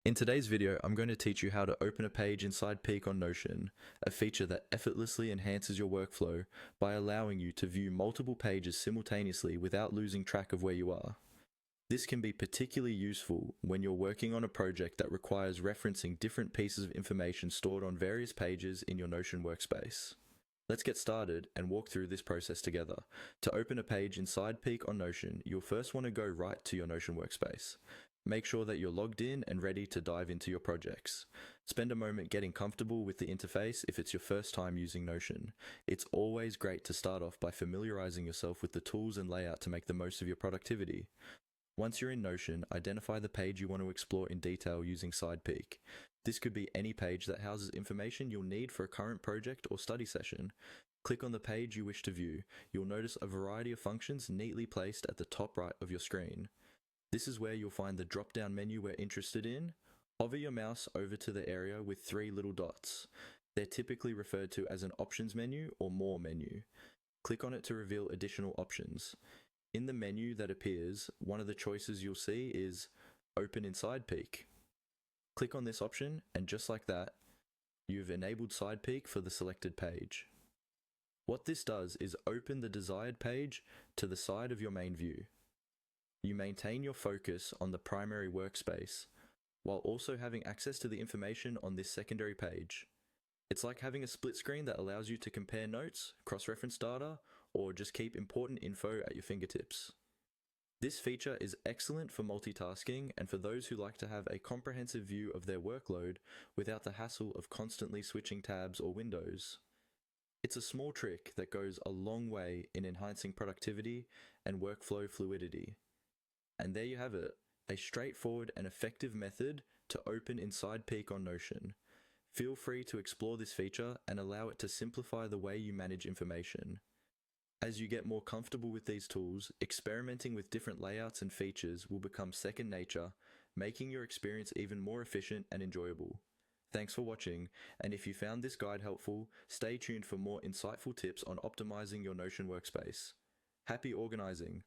In today's video, I'm going to teach you how to open a page inside Peak on Notion, a feature that effortlessly enhances your workflow by allowing you to view multiple pages simultaneously without losing track of where you are. This can be particularly useful when you're working on a project that requires referencing different pieces of information stored on various pages in your Notion workspace. Let's get started and walk through this process together. To open a page inside Peak on Notion, you'll first want to go right to your Notion workspace. Make sure that you're logged in and ready to dive into your projects. Spend a moment getting comfortable with the interface if it's your first time using Notion. It's always great to start off by familiarizing yourself with the tools and layout to make the most of your productivity. Once you're in Notion, identify the page you want to explore in detail using SidePeek. This could be any page that houses information you'll need for a current project or study session. Click on the page you wish to view. You'll notice a variety of functions neatly placed at the top right of your screen. This is where you'll find the drop-down menu we're interested in. Hover your mouse over to the area with three little dots. They're typically referred to as an options menu or more menu. Click on it to reveal additional options. In the menu that appears, one of the choices you'll see is Open Inside Peak. Click on this option, and just like that, you've enabled SidePeek for the selected page. What this does is open the desired page to the side of your main view. You maintain your focus on the primary workspace, while also having access to the information on this secondary page. It's like having a split screen that allows you to compare notes, cross-reference data, or just keep important info at your fingertips. This feature is excellent for multitasking and for those who like to have a comprehensive view of their workload without the hassle of constantly switching tabs or windows. It's a small trick that goes a long way in enhancing productivity and workflow fluidity. And there you have it, a straightforward and effective method to open inside Peak on Notion. Feel free to explore this feature and allow it to simplify the way you manage information. As you get more comfortable with these tools, experimenting with different layouts and features will become second nature, making your experience even more efficient and enjoyable. Thanks for watching, and if you found this guide helpful, stay tuned for more insightful tips on optimizing your Notion workspace. Happy organizing!